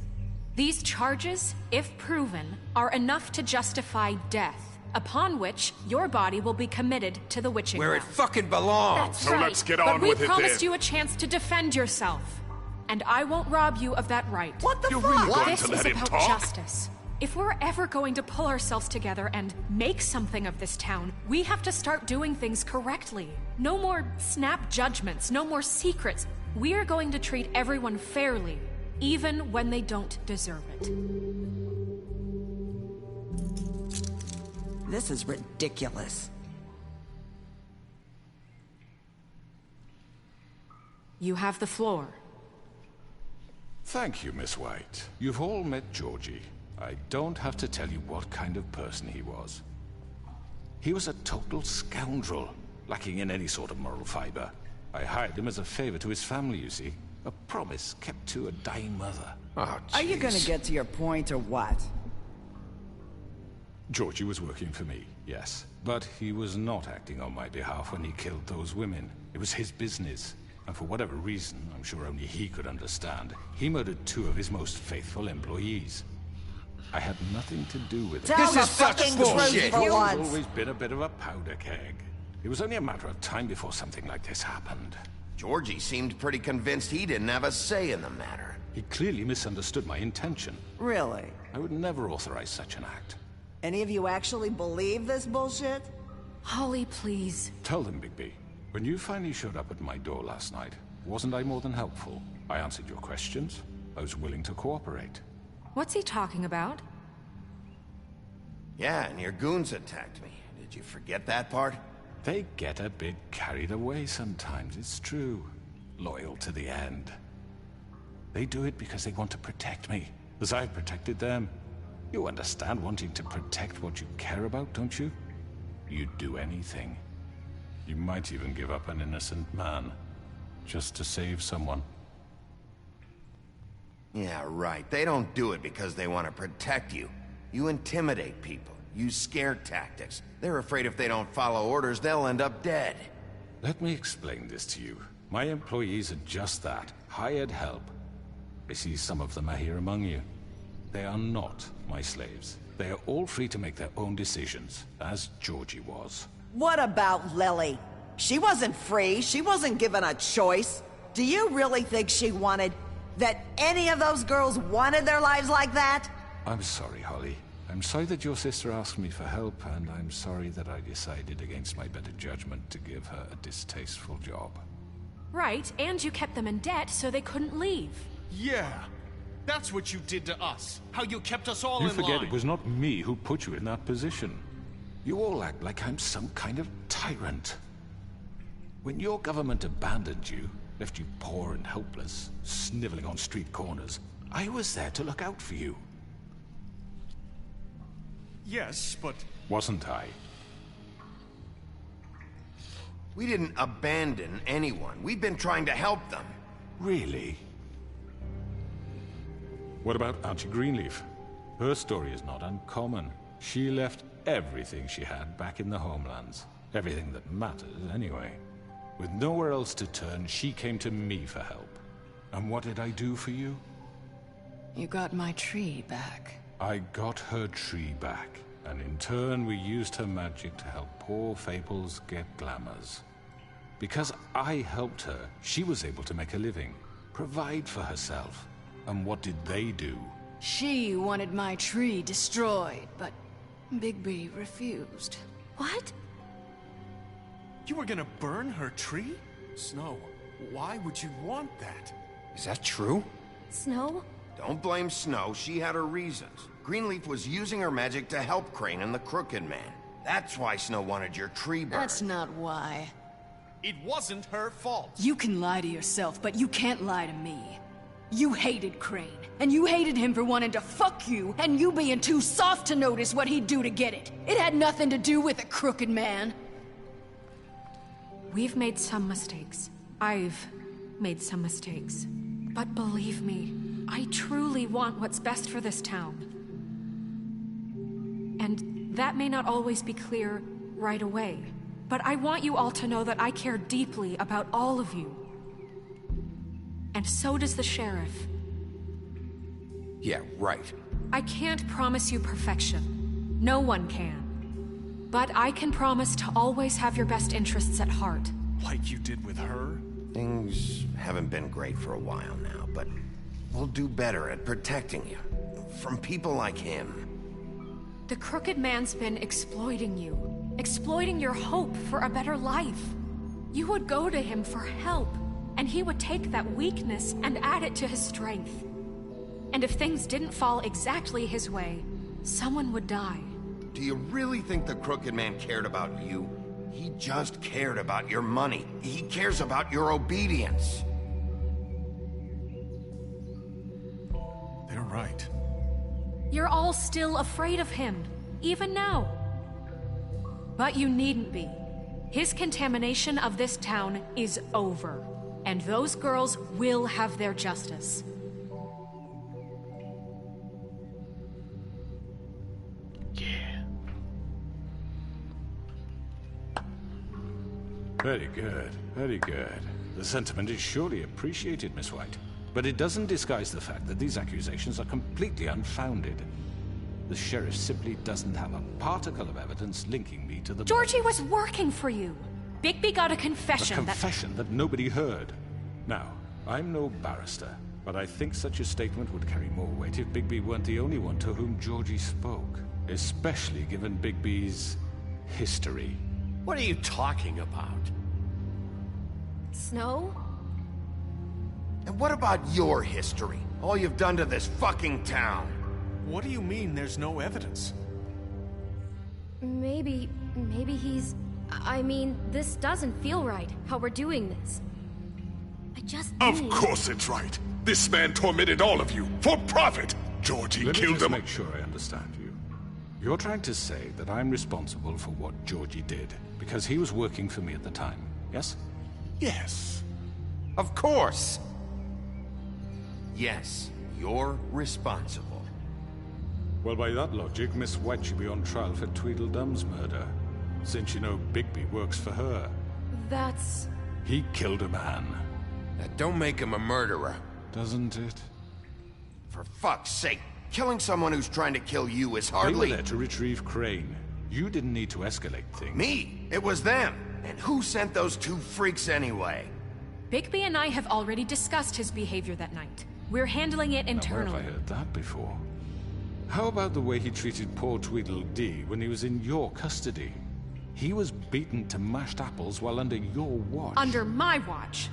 These charges, if proven, are enough to justify death, upon which your body will be committed to the witching
Where it
ground.
fucking belongs.
That's right.
Let's get
But
on
we
with it
promised
then.
you a chance to defend yourself, and I won't rob you of that right.
What the
You're
fuck?
really going
This
to
is
let him
about
talk?
justice. If we're ever going to pull ourselves together and make something of this town, we have to start doing things correctly. No more snap judgments, no more secrets. We are going to treat everyone fairly, even when they don't deserve it.
This is ridiculous.
You have the floor.
Thank you, Miss White. You've all met Georgie. I don't have to tell you what kind of person he was. He was a total scoundrel, lacking in any sort of moral fiber. I hired him as a favor to his family, you see. A promise kept to a dying mother.
Oh,
Are you gonna
jeez.
get to your point or what?
Georgie was working for me, yes. But he was not acting on my behalf when he killed those women. It was his business. And for whatever reason, I'm sure only he could understand, he murdered 2 of his most faithful employees. I had nothing to do with it.
Tell
This
the
is such
fucking
bullshit.
truth for
He's
once.
always been a bit of a powder keg. It was only a matter of time before something like this happened.
Georgie seemed pretty convinced he didn't have a say in the matter.
He clearly misunderstood my intention.
Really?
I would never authorize such an act.
Any of you actually believe this bullshit?
Holly, please.
Tell them, Bigby. When you finally showed up at my door last night, wasn't I more than helpful? I answered your questions. I was willing to cooperate.
What's he talking about?
Yeah, and your goons attacked me. Did you forget that part?
They get a bit carried away sometimes, it's true. Loyal to the end. They do it because they want to protect me, as I've protected them. You understand wanting to protect what you care about, don't you? You'd do anything. You might even give up an innocent man, just to save someone.
Yeah, right. They don't do it because they want to protect you. You intimidate people, use scare tactics. They're afraid if they don't follow orders, they'll end up dead.
Let me explain this to you. My employees are just that, hired help. I see some of them are here among you. They are not my slaves. They are all free to make their own decisions, as Georgie was.
What about Lily? She wasn't free. She wasn't given a choice. Do you really think she wanted... that any of those girls wanted their lives like that?
I'm sorry, Holly. I'm sorry that your sister asked me for help, and I'm sorry that I decided against my better judgment to give her a distasteful job.
Right, and you kept them in debt so they couldn't leave.
Yeah, that's what you did to us. How you kept us all
You
in
forget
line.
it was not me who put you in that position. You all act like I'm some kind of tyrant. When your government abandoned you, left you poor and helpless, sniveling on street corners, I was there to look out for you.
Yes, but...
Wasn't I?
We didn't abandon anyone. We've been trying to help them.
Really? What about Auntie Greenleaf? Her story is not uncommon. She left everything she had back in the homelands. Everything that matters, anyway. With nowhere else to turn, she came to me for help. And what did I do for you?
You got my tree back.
I got her tree back, and in turn we used her magic to help poor Fables get glamours. Because I helped her, she was able to make a living, provide for herself. And what did they do?
She wanted my tree destroyed, but Bigby refused.
What?
You were gonna burn her tree? Snow, why would you want that?
Is that true?
Snow?
Don't blame Snow. She had her reasons. Greenleaf was using her magic to help Crane and the Crooked Man. That's why Snow wanted your tree burned.
That's not why.
It wasn't her fault.
You can lie to yourself, but you can't lie to me. You hated Crane, and you hated him for wanting to fuck you, and you being too soft to notice what he'd do to get it. It had nothing to do with the Crooked Man.
We've made some mistakes. I've made some mistakes. But believe me, I truly want what's best for this town. And that may not always be clear right away. But I want you all to know that I care deeply about all of you. And so does the sheriff.
Yeah, right.
I can't promise you perfection. No one can. But I can promise to always have your best interests at heart.
Like you did with her?
Things haven't been great for a while now, but we'll do better at protecting you. From people like him.
The Crooked Man's been exploiting you. Exploiting your hope for a better life. You would go to him for help, and he would take that weakness and add it to his strength. And if things didn't fall exactly his way, someone would die.
Do you really think the Crooked Man cared about you? He just cared about your money. He cares about your obedience.
They're right.
You're all still afraid of him, even now. But you needn't be. His contamination of this town is over, and those girls will have their justice.
Yeah.
Very good, very good. The sentiment is surely appreciated, Miss White. But it doesn't disguise the fact that these accusations are completely unfounded. The sheriff simply doesn't have a particle of evidence linking me to the...
Georgie was working for you. Bigby got a confession
A confession that nobody heard. Now, I'm no barrister, but I think such a statement would carry more weight if Bigby weren't the only one to whom Georgie spoke. Especially given Bigby's history.
What are you talking about?
Snow?
And what about your history? All you've done to this fucking town?
What do you mean there's no evidence?
Maybe he's... I mean, this doesn't feel right, how we're doing this. I just
Of
need...
course it's right. This man tormented all of you, for profit! Georgie
Let me
killed
just
them.
make sure I understand you. You're trying to say that I'm responsible for what Georgie did, because he was working for me at the time, yes?
Yes.
Of course! Yes, you're responsible.
Well, by that logic, Miss White should be on trial for Tweedledum's murder, since you know Bigby works for her.
That's...
He killed a man.
That don't make him a murderer.
Doesn't it?
For fuck's sake, killing someone who's trying to kill you is
They
hardly...
were there to retrieve Crane. You didn't need to escalate things.
Me? It was them. And who sent those two freaks anyway?
Bigby and I have already discussed his behavior that night. We're handling it
Now,
internally.
where have I heard that before? How about the way he treated poor Tweedledee when he was in your custody? He was beaten to mashed apples while under your watch.
Under my watch.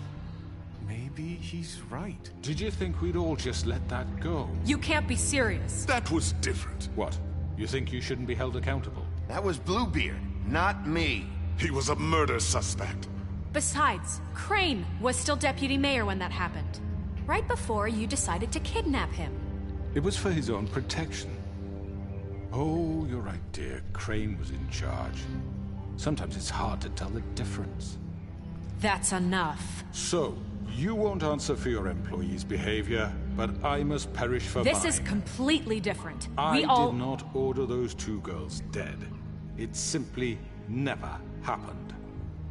Maybe he's right.
Did you think we'd all just let that go?
You can't be serious.
That was different.
What? You think you shouldn't be held accountable?
That was Bluebeard, not me.
He was a murder suspect.
Besides, Crane was still deputy mayor when that happened. Right before you decided to kidnap him.
It was for his own protection. Oh, you're right, dear. Crane was in charge. Sometimes it's hard to tell the difference.
That's enough.
So, you won't answer for your employees' behavior, but I must perish for
This
mine.
is completely different.
I
We all...
did not order those two girls dead. It simply never happened.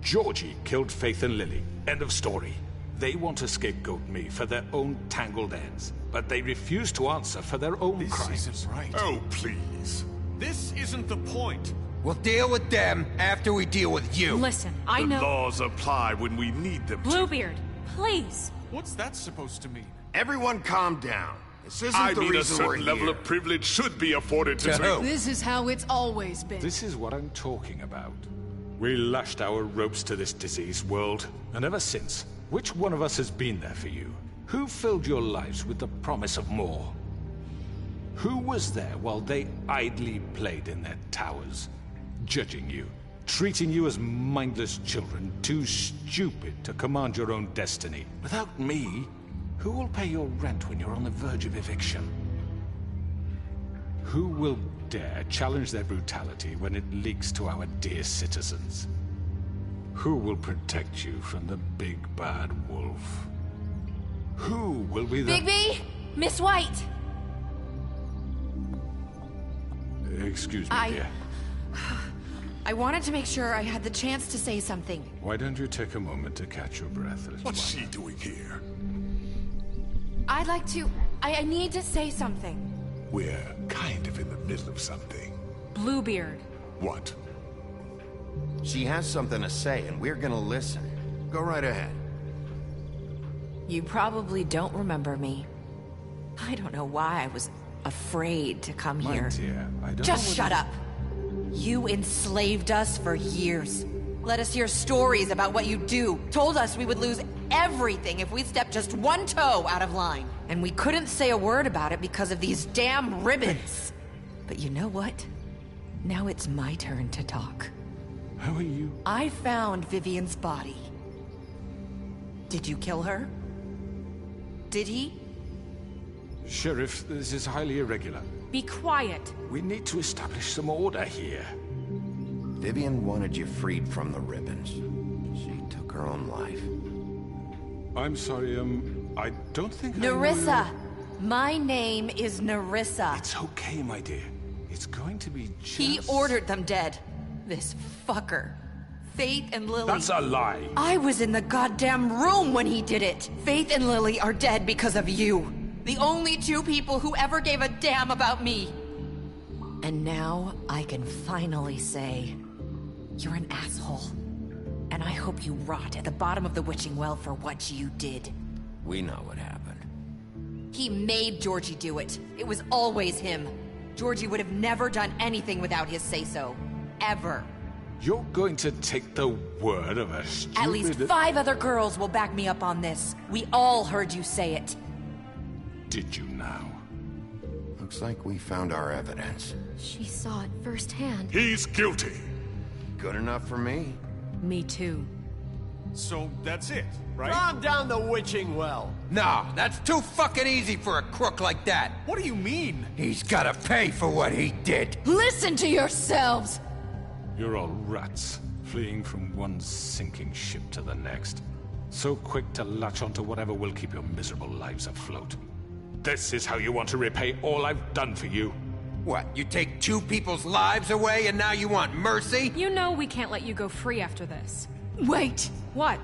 Georgie killed Faith and Lily. End of story. They want to scapegoat me for their own tangled ends, but they refuse to answer for their own crimes.
This isn't right.
Oh, please.
This isn't the point.
We'll deal with them after we deal with you.
Listen, I
The
know...
laws apply when we need them to.
Bluebeard, please.
What's that supposed to mean?
Everyone calm down. This isn't
I
the
mean, a
reason we're
certain level
here.
of privilege should be afforded to...
This is how it's always been.
This is what I'm talking about. We lashed our ropes to this diseased world, and ever since, which one of us has been there for you? Who filled your lives with the promise of more? Who was there while they idly played in their towers, judging you, treating you as mindless children, too stupid to command your own destiny? Without me, who will pay your rent when you're on the verge of eviction? Who will dare challenge their brutality when it leaks to our dear citizens? Who will protect you from the big bad wolf? Who will be the...
Bigby! Miss White!
Excuse me, dear.
I wanted to make sure I had the chance to say something.
Why don't you take a moment to catch your breath, little
What's
one?
she doing here?
I'd like to... I need to say something.
We're kind of in the middle of something.
Bluebeard.
What?
She has something to say, and we're gonna listen. Go right ahead.
You probably don't remember me. I don't know why I was afraid to come
My
here.
dear, I don't
Just
know
shut up. You enslaved us for years. Let us hear stories about what you do. Told us we would lose everything if we stepped just one toe out of line. And we couldn't say a word about it because of these damn ribbons. But you know what? Now it's my turn to talk.
How are you?
I found Vivian's body. Did you kill her? Did he?
Sheriff, this is highly irregular.
Be quiet.
We need to establish some order here.
Vivian wanted you freed from the ribbons. She took her own life.
I'm sorry, I don't think
Nerissa! My name is Nerissa.
It's okay, my dear. It's going to be just...
He ordered them dead. This fucker. Faith and Lily...
That's a lie!
I was in the goddamn room when he did it! Faith and Lily are dead because of you. The only two people who ever gave a damn about me. And now I can finally say... You're an asshole. And I hope you rot at the bottom of the witching well for what you did.
We know what happened.
He made Georgie do it. It was always him. Georgie would have never done anything without his say-so. Ever.
You're going to take the word of a stupid...
At least 5 other girls will back me up on this. We all heard you say it.
Did you now?
Looks like we found our evidence.
She saw it firsthand.
He's guilty.
Good enough for me.
Me too.
So that's it, right?
Calm down the witching well.
No, that's too fucking easy for a crook like that.
What do you mean?
He's gotta pay for what he did.
Listen to yourselves!
You're all rats, fleeing from one sinking ship to the next. So quick to latch onto whatever will keep your miserable lives afloat. This is how you want to repay all I've done for you?
What, you take 2 people's lives away and now you want mercy?
You know we can't let you go free after this.
Wait!
What?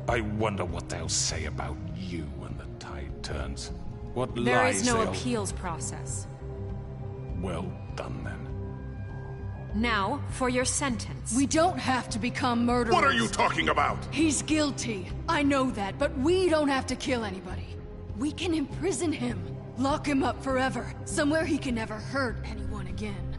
I wonder what they'll say about you when the tide turns. What
There
lies
is no
they'll...
appeals process.
Well done, then.
Now, for your sentence.
We don't have to become murderers.
What are you talking about?
He's guilty. I know that, but we don't have to kill anybody. We can imprison him. Lock him up forever. Somewhere he can never hurt anyone again.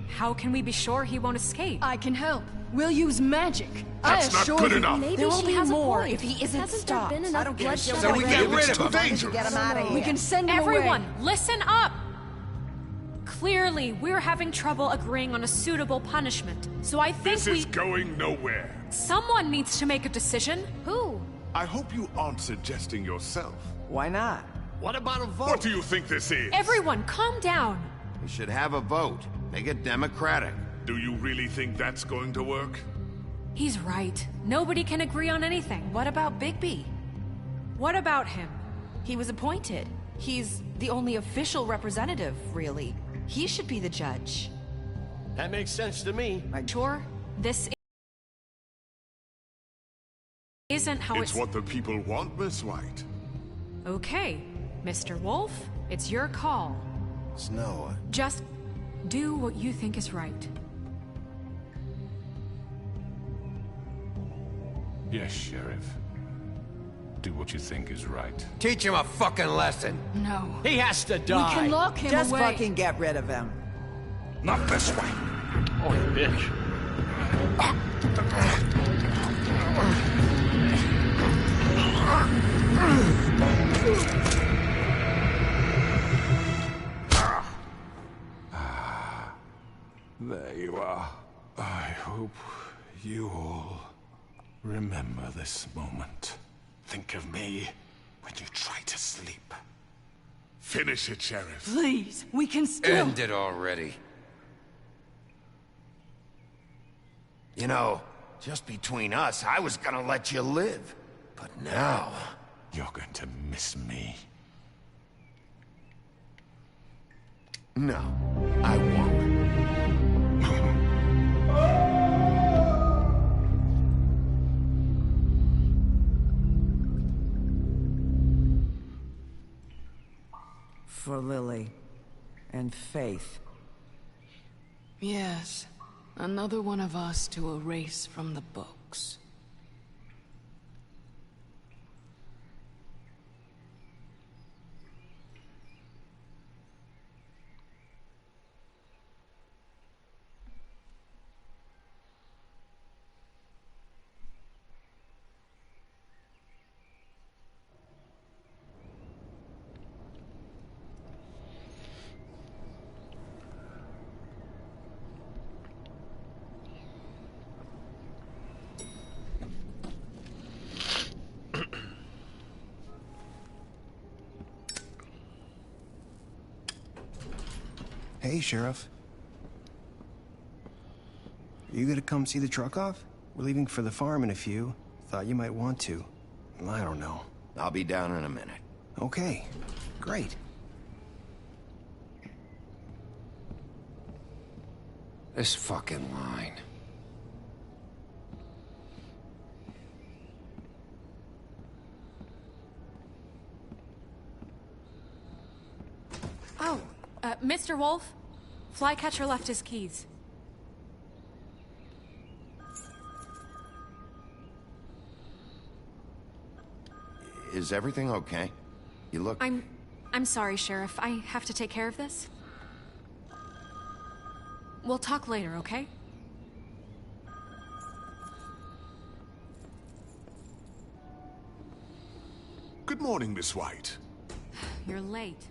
How can we be sure he won't escape?
I can help. We'll use magic.
That's
I
not
assure
good
you.
enough.
Maybe
There will
she
be
has
more
a point.
if he isn't
Hasn't
stopped.
there been enough
I don't care.
bloodshed
So we
already?
get rid
It's
of
too
him.
dangerous.
Get him out of here.
We can send him
Everyone,
away.
listen up! Clearly, we're having trouble agreeing on a suitable punishment. So I think
This is going nowhere.
Someone needs to make a decision.
Who?
I hope you aren't suggesting yourself.
Why not?
What about a vote?
What do you think this is?
Everyone, calm down.
We should have a vote. Make it democratic.
Do you really think that's going to work?
He's right. Nobody can agree on anything.
What about Bigby?
What about him?
He was appointed. He's the only official representative, really. He should be the judge.
That makes sense to me.
Sure, this isn't how
It's what the people want, Miss White.
Okay, Mr. Wolf, it's your call.
Snow.
Just do what you think is right.
Yes, Sheriff. Do what you think is right.
Teach him a fucking lesson.
No.
He has to
We
die.
can lock him
Just
away.
fucking get rid of him.
Not this way.
Oh, you bitch.
There you are. I hope you all remember this moment. Think of me when you try to sleep.
Finish it, Sheriff.
Please, we can still...
End it already.
You know, just between us, I was gonna let you live. But now...
You're going to miss me.
No, I won't.
For Lily and Faith.
Yes, another one of us to erase from the books.
Hey, Sheriff. Are you gonna come see the truck off? We're leaving for the farm in a few. Thought you might want to. I don't know.
I'll be down in a minute.
Okay, great.
This fucking line.
Oh, Mr. Wolf, Flycatcher left his keys.
Is everything okay? You look...
I'm sorry, Sheriff. I have to take care of this. We'll talk later, okay?
Good morning, Miss White.
You're late.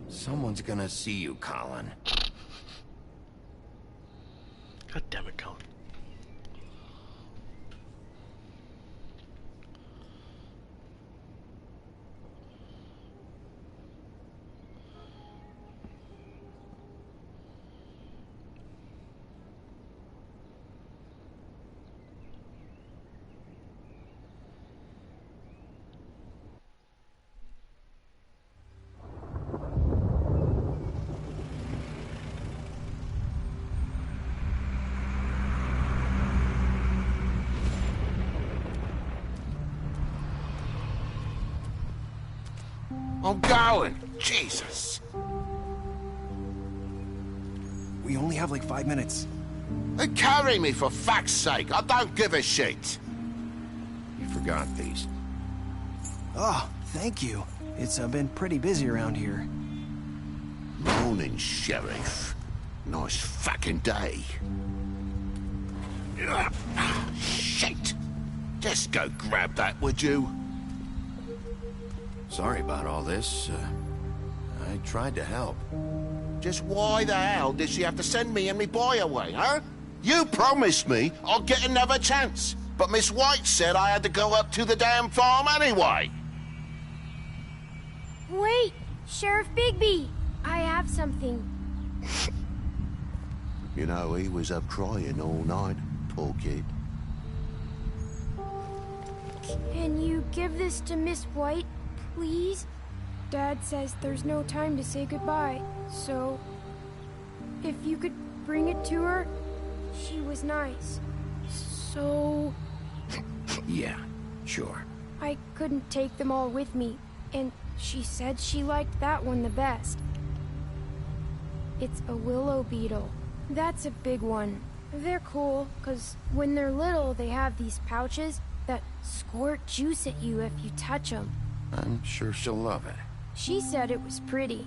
Someone's gonna see you, Colin.
God damn it, Colin.
I'm going. Jesus.
We only have like 5 minutes.
They carry me for fuck's sake. I don't give a shit. You forgot these.
Oh, thank you. It's been pretty busy around here.
Morning, Sheriff. Nice fucking day. Shit. Just go grab that, would you? Sorry about all this. I tried to help. Just why the hell did she have to send me and me boy away, huh? You promised me I'd get another chance, but Miss White said I had to go up to the damn farm anyway.
Wait, Sheriff Bigby, I have something.
You know, he was up crying all night, poor kid.
Can you give this to Miss White, please? Dad says there's no time to say goodbye, so if you could bring it to her, she was nice. So
Yeah, sure.
I couldn't take them all with me, and she said she liked that one the best. It's a willow beetle. That's a big one. They're cool, 'cause when they're little, they have these pouches that squirt juice at you if you touch them.
I'm sure she'll love it.
She said it was pretty.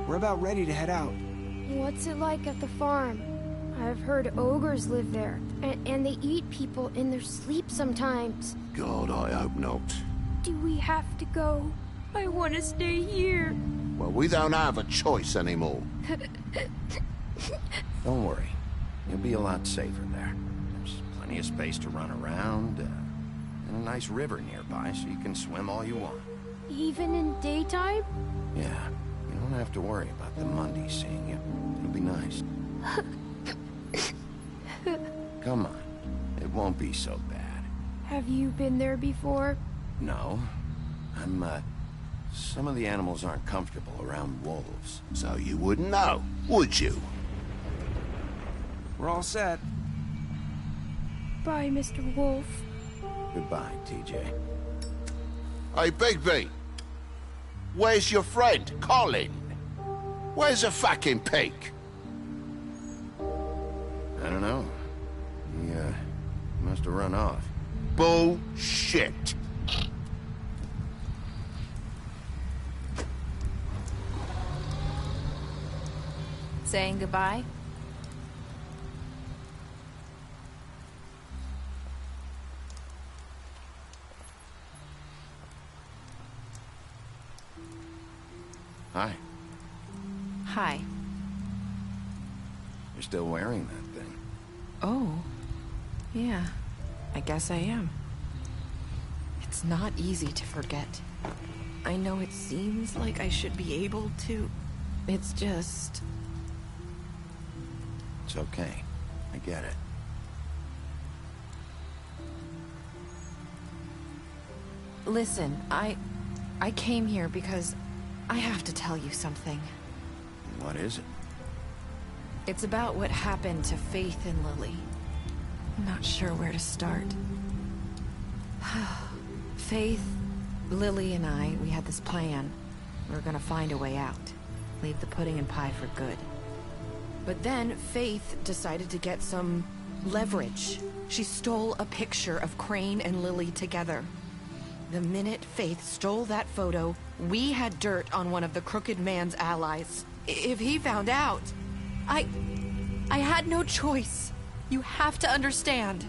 We're about ready to head out.
What's it like at the farm? I've heard ogres live there, and they eat people in their sleep sometimes.
God, I hope not.
Do we have to go? I want to stay here.
Well, we don't have a choice anymore. Don't worry. You'll be a lot safer there. There's plenty of space to run around, and a nice river nearby so you can swim all you want.
Even in daytime?
Yeah, you don't have to worry about the Monday seeing you. It'll be nice. Come on. It won't be so bad.
Have you been there before?
No. Some of the animals aren't comfortable around wolves. So you wouldn't know, would you?
We're all set.
Bye, Mr. Wolf.
Goodbye, TJ. Hey, Bigby. Where's your friend, Colin? Where's the fucking pig? I don't know. He, must have run off. Bullshit.
Saying goodbye?
Hi.
Hi.
You're still wearing that thing.
Oh. Yeah. I guess I am. It's not easy to forget. I know it seems like I should be able to. It's just...
It's okay. I get it.
Listen, I came here because I have to tell you something.
What is it?
It's about what happened to Faith and Lily. I'm not sure where to start. Faith, Lily, and I, we had this plan. We were gonna find a way out. Leave the pudding and pie for good. But then Faith decided to get some leverage. She stole a picture of Crane and Lily together. The minute Faith stole that photo, we had dirt on one of the Crooked Man's allies. If he found out... I had no choice. You have to understand.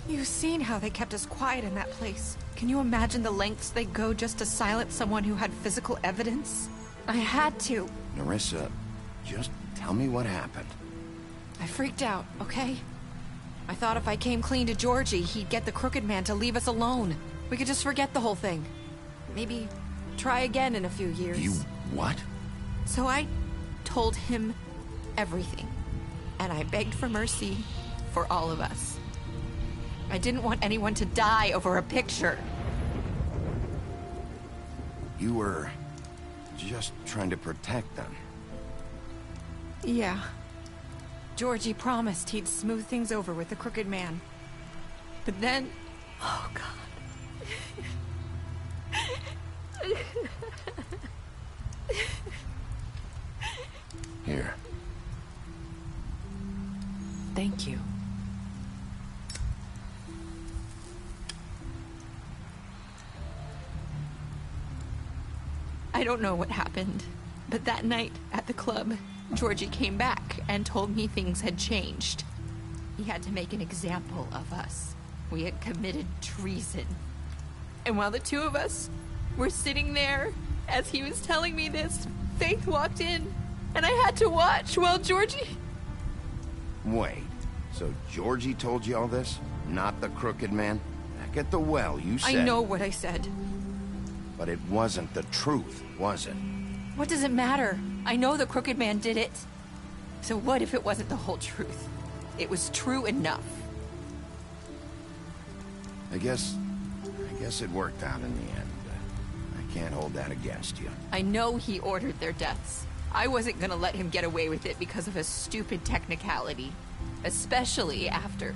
You've seen how they kept us quiet in that place. Can you imagine the lengths they go just to silence someone who had physical evidence? I had to.
Nerissa, just tell me what happened.
I freaked out, okay? I thought if I came clean to Georgie, he'd get the Crooked Man to leave us alone. We could just forget the whole thing. Maybe try again in a few years.
You what?
So I told him everything. And I begged for mercy for all of us. I didn't want anyone to die over a picture.
You were just trying to protect them.
Yeah. Georgie promised he'd smooth things over with the Crooked Man. But then... Oh, God.
Here.
Thank you. I don't know what happened, but that night at the club, Georgie came back and told me things had changed. He had to make an example of us. We had committed treason. And while the two of us were sitting there, as he was telling me this, Faith walked in, and I had to watch while Georgie...
Wait, so Georgie told you all this? Not the Crooked Man? Back at the well, you said...
I know what I said.
But it wasn't the truth, was it?
What does it matter? I know the Crooked Man did it. So what if it wasn't the whole truth? It was true enough.
I guess it worked out in the end. I can't hold that against you.
I know he ordered their deaths. I wasn't gonna let him get away with it because of a stupid technicality. Especially after...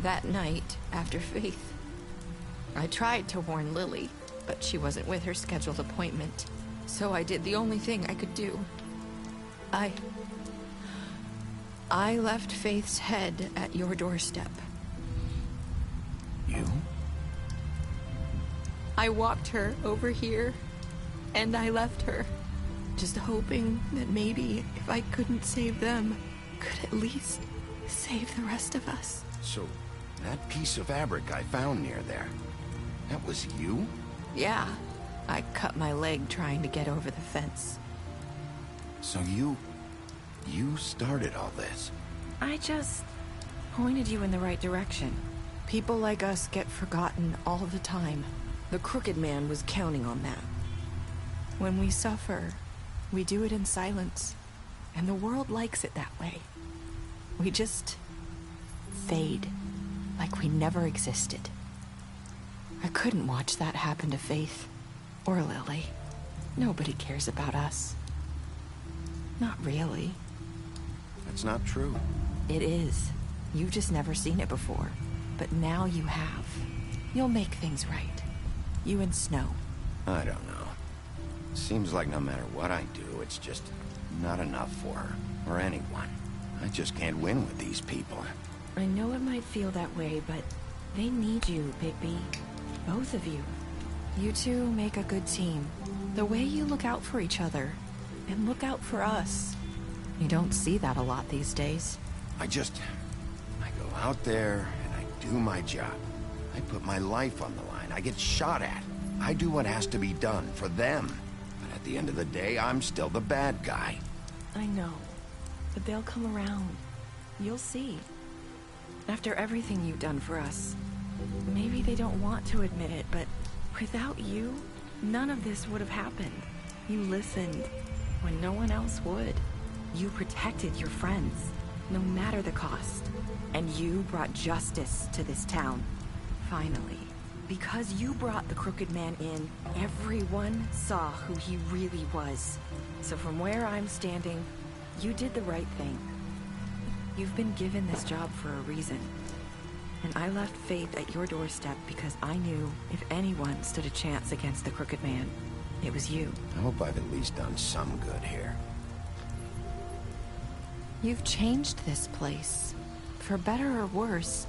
that night, after Faith. I tried to warn Lily, but she wasn't with her scheduled appointment. So I did the only thing I could do. I left Faith's head at your doorstep.
You?
I walked her over here, and I left her. Just hoping that maybe if I couldn't save them, could at least save the rest of us.
So, that piece of fabric I found near there, that was you?
Yeah. I cut my leg trying to get over the fence.
So you started all this?
I just pointed you in the right direction. People like us get forgotten all the time. The Crooked Man was counting on that. When we suffer, we do it in silence. And the world likes it that way. We just fade, like we never existed. I couldn't watch that happen to Faith. Or Lily. Nobody cares about us. Not really.
That's not true.
It is. You've just never seen it before. But now you have. You'll make things right. You and Snow.
I don't know. Seems like no matter what I do, it's just not enough for her, or anyone. I just can't win with these people.
I know it might feel that way, but they need you, Bigby. Both of you. You two make a good team. The way you look out for each other, and look out for us. You don't see that a lot these days.
I go out there, and I do my job. I put my life on the line. I get shot at. I do what has to be done for them. But at the end of the day, I'm still the bad guy.
I know. But they'll come around. You'll see. After everything you've done for us. Maybe they don't want to admit it, but without you, none of this would have happened. You listened when no one else would. You protected your friends, no matter the cost. And you brought justice to this town. Finally. Because you brought the Crooked Man in, everyone saw who he really was. So from where I'm standing, you did the right thing. You've been given this job for a reason. And I left Faith at your doorstep because I knew if anyone stood a chance against the Crooked Man, it was you.
I hope I've at least done some good here.
You've changed this place. For better or worse,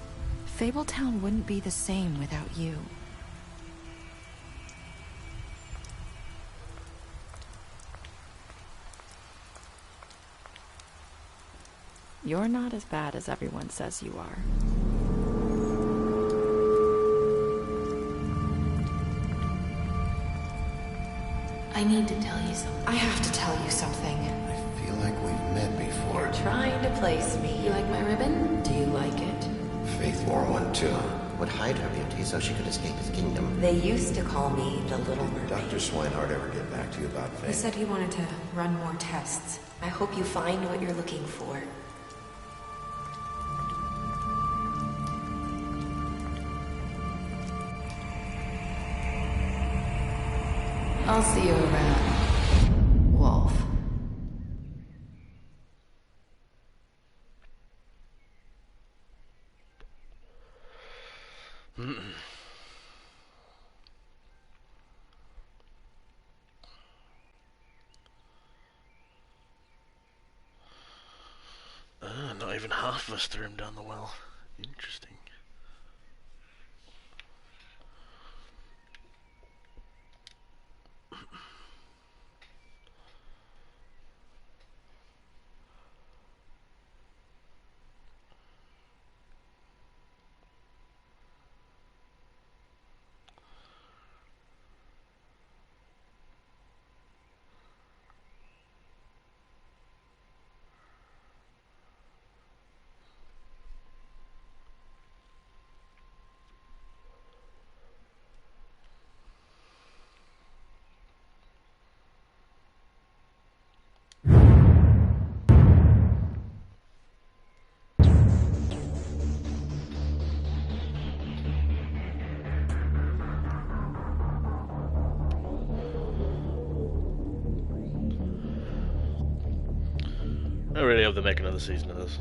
Fabletown wouldn't be the same without you.
You're not as bad as everyone says you are.
I need to tell you something. I have to tell you something.
I feel like we've met before.
You're trying to place me. You like my ribbon? Do you like it?
Faith wore one too. Would hide her beauty so she could escape his kingdom.
They used to call me the Little Mermaid.
Dr. Swinehart ever get back to you about
He
Faith?
said he wanted to run more tests. I hope you find what you're looking for. I'll see you around, Wolf.
Not even half of us threw him down the well. Interesting. I really hope they make another season of this.